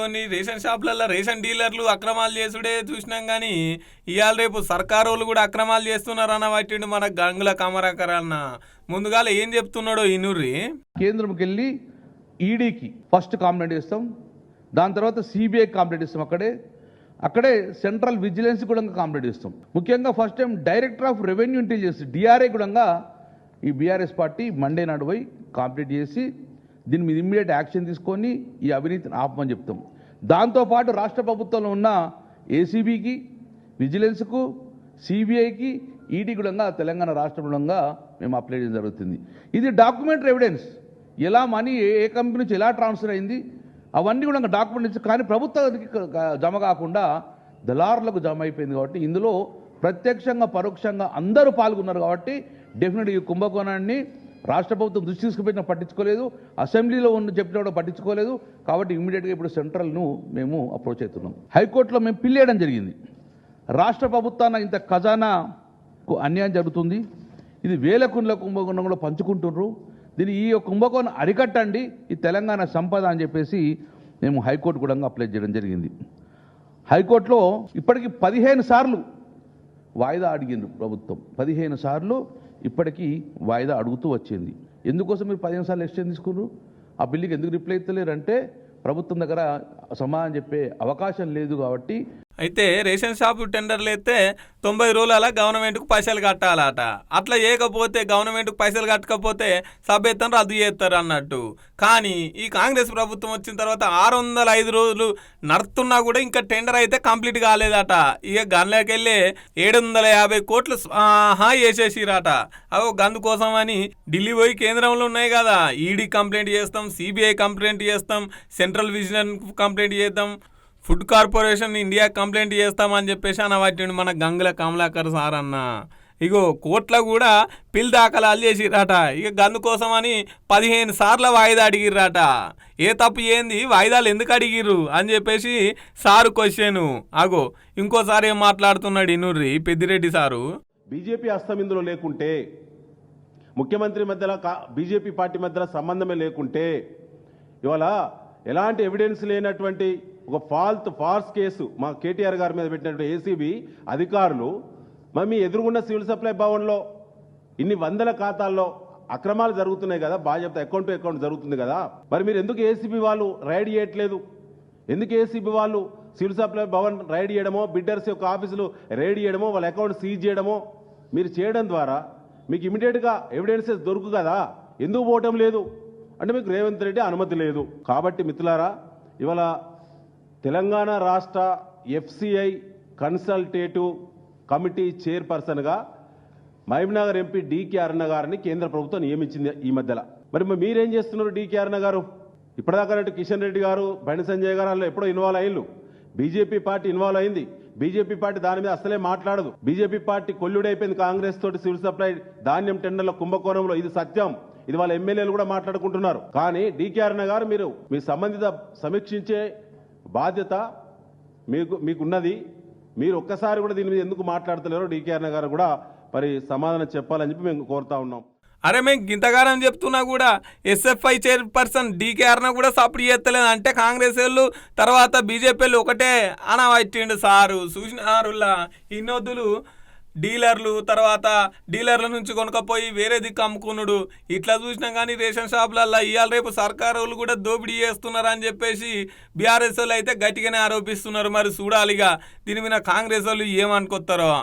ఓర్ని రేషన్ షాపులలో రేషన్ డీలర్లు అక్రమాలు చేసుడే చూసినాం కానీ ఇవాళ రేపు సర్కారు వాళ్ళు కూడా అక్రమాలు చేస్తున్నారన్న వాటిని మన గంగుల కమరాకర్ అన్న ముందుగాల ఏం చెప్తున్నాడో ఇనుర్రి. కేంద్రంకి వెళ్ళి ఈడీకి ఫస్ట్ కాంప్లైంట్ ఇస్తాం, దాని తర్వాత సిబిఐ కాంప్లైంట్ ఇస్తాం, అక్కడే సెంట్రల్ విజిలెన్స్ కూడా కాంప్లైంట్ ఇస్తాం. ముఖ్యంగా first time director of revenue intelligence DRI కూడా ఈ బీఆర్ఎస్ పార్టీ మండే నాడు పోయి కంప్లీట్ చేసి దీని మీద ఇమ్మీడియట్ యాక్షన్ తీసుకొని ఈ అవినీతిని ఆపమని చెప్తాం. దాంతోపాటు రాష్ట్ర ప్రభుత్వంలో ఉన్న ఏసీబీకి, విజిలెన్స్కు, సిబిఐకి, ఈడీ కూడా తెలంగాణ రాష్ట్రంలో మేము అప్లై చేయడం జరుగుతుంది. ఇది డాక్యుమెంటరీ ఎవిడెన్స్, ఎలా మనీ ఏ కంపెనీ నుంచి ఎలా ట్రాన్స్ఫర్ అయింది అవన్నీ కూడా డాక్యుమెంట్స్, కానీ ప్రభుత్వానికి జమ కాకుండా దళారులకు జమ అయిపోయింది. కాబట్టి ఇందులో ప్రత్యక్షంగా పరోక్షంగా అందరూ పాల్గొన్నారు. కాబట్టి డెఫినెట్గా ఈ కుంభకోణాన్ని రాష్ట్ర ప్రభుత్వం దృష్టి తీసుకుపోయినా పట్టించుకోలేదు, అసెంబ్లీలో చెప్పిన కూడా పట్టించుకోలేదు. కాబట్టి ఇమ్మీడియట్గా ఇప్పుడు సెంట్రల్ను మేము అప్రోచ్ అవుతున్నాం. హైకోర్టులో మేము పిల్లేయడం జరిగింది. రాష్ట్ర ప్రభుత్వాన ఇంత ఖజానాకు అన్యాయం జరుగుతుంది, ఇది వేల కుండ్ల కుంభకోణం కూడా పంచుకుంటున్నారు, దీన్ని ఈ కుంభకోణం అరికట్టండి, ఈ తెలంగాణ సంపద అని చెప్పేసి మేము హైకోర్టు కూడా అప్లై చేయడం జరిగింది. హైకోర్టులో ఇప్పటికీ 15 సార్లు వాయిదా అడిగిండ్రు ప్రభుత్వం, 15 సార్లు ఇప్పటికీ వాయిదా అడుగుతూ వచ్చింది. ఎందుకోసం మీరు 15 సార్లు ఎక్స్టెండ్ తీసుకున్నారు? ఆ బిల్లుకి ఎందుకు రిప్లై ఇస్తలేరు అంటే ప్రభుత్వం దగ్గర సమాధానం చెప్పే అవకాశం లేదు. కాబట్టి అయితే రేషన్ షాపు టెండర్లు అయితే 90 రోజుల గవర్నమెంట్కు పైసలు కట్టాలట. అట్లా చేయకపోతే గవర్నమెంట్కు పైసలు కట్టకపోతే సభ్యత్వం రద్దు చేస్తారు అన్నట్టు. కానీ ఈ కాంగ్రెస్ ప్రభుత్వం వచ్చిన తర్వాత 605 రోజులు నడుతున్నా కూడా ఇంకా టెండర్ అయితే కంప్లీట్ కాలేదట. ఇక గన్లోకి వెళ్ళి 750 కోట్లు వేసేసిరట. అవి గందు కోసం అని ఢిల్లీ పోయి కేంద్రంలో ఉన్నాయి కదా, ఈడీ కంప్లైంట్ చేస్తాం, సిబిఐ కంప్లైంట్ చేస్తాం, సెంట్రల్ విజిలెన్స్ కంప్లైంట్ చేద్దాం, ఫుడ్ కార్పొరేషన్ ఇండియా కంప్లైంట్ చేస్తామని చెప్పేసి అన్న వాటిని మన గంగుల కమలాకర్ సార్ అన్న. ఇగో కోట్ల కూడా పిల్ దాఖలాలు చేసిరట. ఇక గందు కోసం అని 15 సార్ల వాయిదా అడిగిర్రట. ఏ తప్పు ఏంది, వాయిదాలు ఎందుకు అడిగిర్రు అని చెప్పేసి సారు క్వశ్చన్. అగో ఇంకోసారి ఏం మాట్లాడుతున్నాడు ఇనుర్రి పెద్దిరెడ్డి సారు. బీజేపీ హస్తం ఇందులో లేకుంటే, ముఖ్యమంత్రి మధ్యలో బీజేపీ పార్టీ మధ్యలో సంబంధమే లేకుంటే, ఇవాళ ఎలాంటి ఎవిడెన్స్ లేనటువంటి ఒక ఫాల్స్ కేసు మా కేటీఆర్ గారి మీద పెట్టినటువంటి ఏసీబీ అధికారులు మరి మీ ఎదురుగున్న సివిల్ సప్లై భవన్లో ఇన్ని వందల ఖాతాల్లో అక్రమాలు జరుగుతున్నాయి కదా, బాగా చెప్తా అకౌంట్ టు అకౌంట్ జరుగుతుంది కదా, మరి మీరు ఎందుకు ఏసీబీ వాళ్ళు రైడ్ చేయట్లేదు? ఎందుకు ఏసీబీ వాళ్ళు సివిల్ సప్లై భవన్ రైడ్ చేయడమో, బిడ్డర్స్ యొక్క ఆఫీసులు రైడ్ చేయడమో, వాళ్ళ అకౌంట్ సీజ్ చేయడమో మీరు చేయడం ద్వారా మీకు ఇమీడియట్గా ఎవిడెన్సెస్ దొరుకు కదా, ఎందుకు పోవటం లేదు అంటే మీకు రేవంత్ రెడ్డి అనుమతి లేదు. కాబట్టి మిత్రులారా, ఇవాళ తెలంగాణ రాష్ట్ర ఎఫ్సిఐ కన్సల్టేటివ్ కమిటీ చైర్పర్సన్గా మహబూబ్నగర్ ఎంపీ డీకే అరుణ గారిని కేంద్ర ప్రభుత్వం నియమించింది ఈ మధ్యలో. మరి మీరేం చేస్తున్నారు డీకే అరుణ గారు? ఇప్పటిదాకా కిషన్ రెడ్డి గారు, బండి సంజయ్ గారు అందులో ఎప్పుడో ఇన్వాల్వ్ అయ్యిండు, బీజేపీ పార్టీ ఇన్వాల్వ్ అయింది. బీజేపీ పార్టీ దాని మీద అసలే మాట్లాడదు. బీజేపీ పార్టీ కొల్లుడైపోయింది కాంగ్రెస్ తోటి సివిల్ సప్లై ధాన్యం టెండర్ల కుంభకోణంలో. ఇది సత్యం, ఇది వాళ్ళ ఎమ్మెల్యేలు కూడా మాట్లాడుకుంటున్నారు. కానీ డీకే అరుణ గారు, మీరు మీ సంబంధిత సమీక్షించే బాధ్యత మీకున్నది. మీరు ఒక్కసారి కూడా దీని మీద ఎందుకు మాట్లాడతలేరో డీకే అరుణ గారు కూడా మరి సమాధానం చెప్పాలని చెప్పి మేము కోరుతా ఉన్నాం. అరే మేము గింతగానం చెప్తున్నా కూడా ఎస్ఎఫ్ఐ చైర్పర్సన్ డీకే అరుణ కూడా సపోర్ట్ చేస్తలేదు అంటే కాంగ్రెస్ వాళ్ళు తర్వాత బీజేపీ వాళ్ళు ఒకటే అనవట్టిండు సారు. చూసినారులా ఇన్నొద్దులు డీలర్లు, తర్వాత డీలర్ల నుంచి కొనుక్కపోయి వేరే దిక్కు అమ్ముకున్నాడు. ఇట్లా చూసినా కానీ రేషన్ షాపులల్లో ఇవాళ రేపు సర్కారు వాళ్ళు కూడా దోపిడీ చేస్తున్నారు అని చెప్పేసి బీఆర్ఎస్ వాళ్ళు అయితే గట్టిగానే ఆరోపిస్తున్నారు. మరి చూడాలిగా దీని మీద కాంగ్రెస్ వాళ్ళు ఏమనుకొస్తారో.